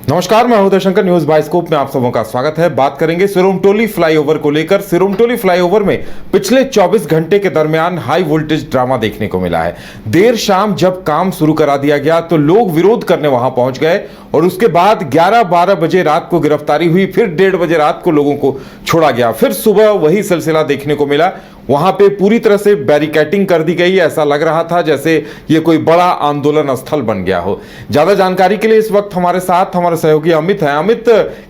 नमस्कार, मैं हूं शंकर। न्यूज बाइस्कोप में आप सबों का स्वागत है। बात करेंगे सिरोमटोली फ्लाईओवर को लेकर। सिरोमटोली फ्लाईओवर में पिछले 24 घंटे के दरमियान हाई वोल्टेज ड्रामा देखने को मिला है। देर शाम जब काम शुरू करा दिया गया तो लोग विरोध करने वहां पहुंच गए और उसके बाद 11-12 बजे रात को गिरफ्तारी हुई। फिर 1:30 बजे रात को लोगों को छोड़ा गया। फिर सुबह वही सिलसिला देखने को मिला। वहां पे पूरी तरह से बैरिकेडिंग कर दी गई। ऐसा लग रहा था जैसे ये कोई बड़ा आंदोलन स्थल बन गया हो। ज्यादा जानकारी के लिए इस वक्त हमारे साथ हमारे सहयोगी अमित हैं। अमित,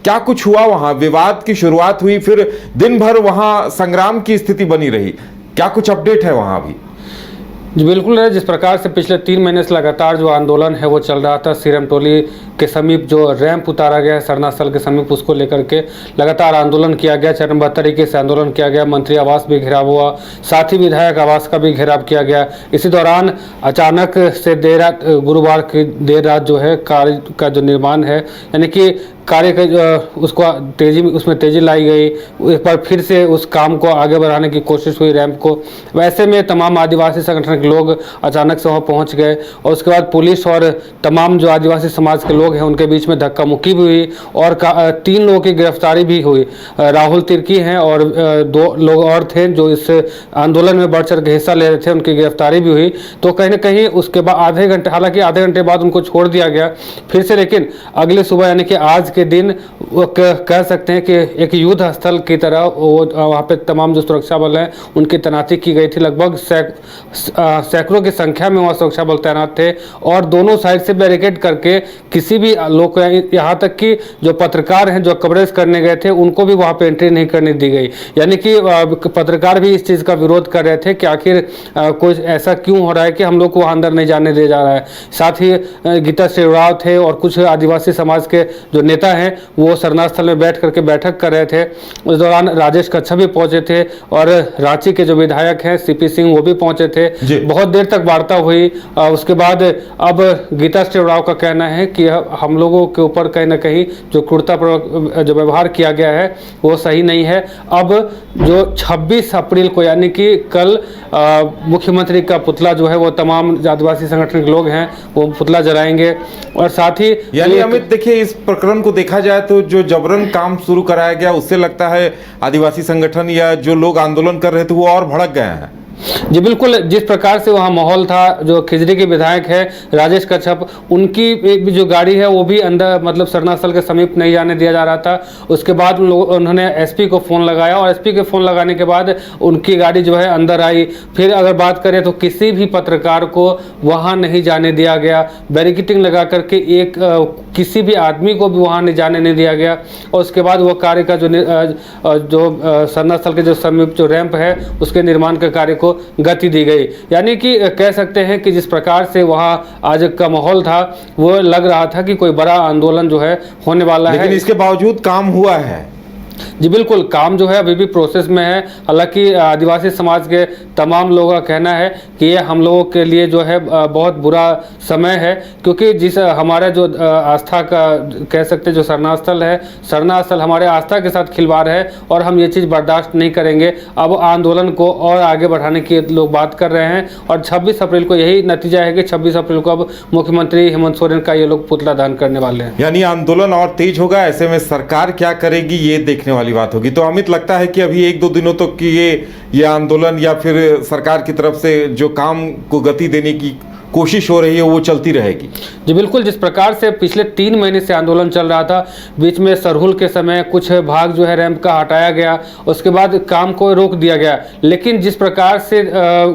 क्या कुछ हुआ वहां? विवाद की शुरुआत हुई, फिर दिन भर वहां संग्राम की स्थिति बनी रही। क्या कुछ अपडेट है वहां अभी? जी बिल्कुल है। जिस प्रकार से पिछले 3 महीने से लगातार जो आंदोलन है वो चल रहा था, सिरोमटोली के समीप जो रैंप उतारा गया है सरना स्थल के समीप, उसको लेकर के लगातार आंदोलन किया गया। चरणबद्ध तरीके से आंदोलन किया गया। मंत्री आवास भी घेराव हुआ, साथ ही विधायक आवास का भी घेराव किया गया। इसी दौरान अचानक से देर रात, गुरुवार की देर रात जो है कार्य का जो निर्माण है, यानी कि कार्य का उसको उसमें तेजी लाई गई। एक बार फिर से उस काम को आगे बढ़ाने की कोशिश हुई, रैंप को। वैसे में तमाम आदिवासी संगठन के लोग अचानक से वहाँ पहुँच गए और उसके बाद पुलिस और तमाम जो आदिवासी समाज के लोग हैं उनके बीच में धक्का मुक्की भी हुई और 3 लोगों की गिरफ्तारी भी हुई। राहुल तिर्की हैं और 2 लोग और थे जो इस आंदोलन में बढ़ चढ़ के हिस्सा ले रहे थे, उनकी गिरफ्तारी भी हुई। तो कहीं ना कहीं उसके बाद आधे घंटे बाद उनको छोड़ दिया गया फिर से। लेकिन अगले सुबह यानी कि आज के दिन वो कह सकते हैं कि एक युद्ध स्थल की तरह वहाँ पे तमाम जो सुरक्षा बल हैं उनकी तैनाती की गई थी। लगभग सैकड़ों की संख्या में वहाँ सुरक्षा बल तैनात थे और दोनों साइड से बैरिकेड करके किसी भी लोग, यहाँ तक कि जो पत्रकार हैं जो कवरेज करने गए थे उनको भी वहाँ पे एंट्री नहीं करने दी गई। यानी कि पत्रकार भी इस चीज़ का विरोध कर रहे थे कि आखिर कोई ऐसा क्यों हो रहा है कि हम लोग को वहाँ अंदर नहीं जाने दिया जा रहा है। साथ ही गीता श्रीराव थे और कुछ आदिवासी समाज के जो नेता हैं वो सरना स्थल में बैठ करके बैठक कर रहे थे। उस दौरान राजेश कच्छप भी पहुंचे थे और रांची के जो विधायक हैं सीपी सिंह वो भी पहुंचे थे। बहुत देर तक वार्ता हुई। उसके बाद अब गीता श्रीराव का कहना है कि हम लोगों के ऊपर कहीं ना कहीं जो क्रूरतापूर्वक जो व्यवहार किया गया है वो सही नहीं है। अब जो 26 अप्रैल को यानी कि कल मुख्यमंत्री का पुतला जो है वो तमाम आदिवासी संगठन के लोग हैं वो पुतला जलाएंगे। और साथ ही यानी अमित, देखिए, इस प्रकरण को देखा जाए तो जो जबरन काम शुरू कराया गया उससे लगता है आदिवासी संगठन या जो लोग आंदोलन कर रहे थे वो और भड़क गए हैं। जी बिल्कुल। जिस प्रकार से वहाँ माहौल था, जो खिजरी के विधायक है राजेश कच्छप, उनकी जो गाड़ी है वो भी अंदर मतलब सरना स्थल के समीप नहीं जाने दिया जा रहा था। उसके बाद उन्होंने एसपी को फ़ोन लगाया और एसपी के फ़ोन लगाने के बाद उनकी गाड़ी जो है अंदर आई। फिर अगर बात करें तो किसी भी पत्रकार को वहाँ नहीं जाने दिया गया। बैरिकेडिंग लगा करके किसी भी आदमी को भी वहाँ नहीं जाने नहीं दिया गया। और उसके बाद वो कार्य का जो सरना स्थल के जो समीप जो रैंप है उसके निर्माण के कार्य को गति दी गई। यानी कि कह सकते हैं कि जिस प्रकार से वहाँ आज का माहौल था वो लग रहा था कि कोई बड़ा आंदोलन जो है होने वाला है। लेकिन इसके बावजूद काम हुआ है। जी बिल्कुल, काम जो है अभी भी प्रोसेस में है। हालांकि आदिवासी समाज के तमाम लोगों का कहना है कि ये हम लोगों के लिए जो है बहुत बुरा समय है, क्योंकि जिस हमारा जो आस्था का कह सकते जो सरना स्थल है, सरना स्थल हमारे आस्था के साथ खिलवाड़ है और हम ये चीज़ बर्दाश्त नहीं करेंगे। अब आंदोलन को और आगे बढ़ाने की लोग बात कर रहे हैं और 26 अप्रैल को यही नतीजा है कि 26 अप्रैल को अब मुख्यमंत्री हेमंत सोरेन का ये लोग पुतला दान करने वाले हैं। यानी आंदोलन और तेज होगा। ऐसे में सरकार क्या करेगी ये देखने वाली बात होगी। तो अमित, लगता है कि अभी 1-2 दिनों तक की ये आंदोलन या फिर सरकार की तरफ से जो काम को गति देने की कोशिश हो रही है वो चलती रहेगी। जी बिल्कुल। जिस प्रकार से पिछले 3 महीने से आंदोलन चल रहा था, बीच में सरहुल के समय कुछ भाग जो है रैंप का हटाया गया, उसके बाद काम को रोक दिया गया। लेकिन जिस प्रकार से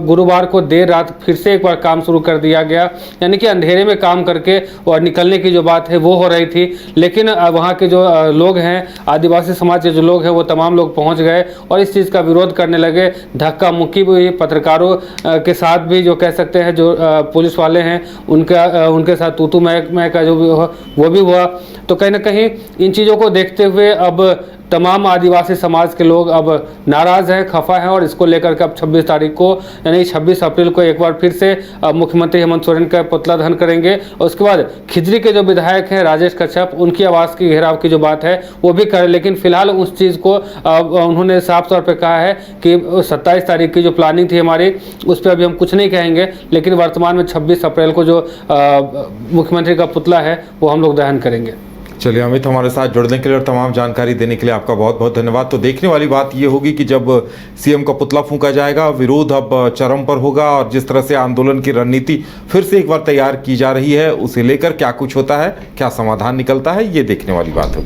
गुरुवार को देर रात फिर से एक बार काम शुरू कर दिया गया, यानी कि अंधेरे में काम करके और निकलने की जो बात है वो हो रही थी। लेकिन वहाँ के जो लोग हैं, आदिवासी समाज के जो लोग हैं वो तमाम लोग पहुँच गए और इस चीज़ का विरोध करने लगे। धक्का मुक्की भी हुई पत्रकारों के साथ भी, जो कह सकते हैं जो पुलिस वाले हैं उनके साथ तूतू मैं का जो भी वो भी हुआ। तो कहीं ना कहीं इन चीज़ों को देखते हुए अब तमाम आदिवासी समाज के लोग अब नाराज़ हैं, खफा हैं और इसको लेकर के अब 26 तारीख को यानी 26 अप्रैल को एक बार फिर से मुख्यमंत्री हेमंत सोरेन का पुतला दहन करेंगे। और उसके बाद खिजरी के जो विधायक हैं राजेश कच्छप, उनकी आवास की घेराव की जो बात है वो भी करें। लेकिन फिलहाल उस चीज़ को उन्होंने साफ तौर पर कहा है कि 27 तारीख की जो प्लानिंग थी हमारी उस पर अभी हम कुछ नहीं कहेंगे, लेकिन वर्तमान में 26 अप्रैल को जो मुख्यमंत्री का पुतला है वो हम लोग दहन करेंगे। चलिए अमित, हमारे साथ जुड़ने के लिए और तमाम जानकारी देने के लिए आपका बहुत बहुत धन्यवाद। तो देखने वाली बात ये होगी कि जब सीएम का पुतला फूंका जाएगा, विरोध अब चरम पर होगा और जिस तरह से आंदोलन की रणनीति फिर से एक बार तैयार की जा रही है, उसे लेकर क्या कुछ होता है, क्या समाधान निकलता है, ये देखने वाली बात होगी।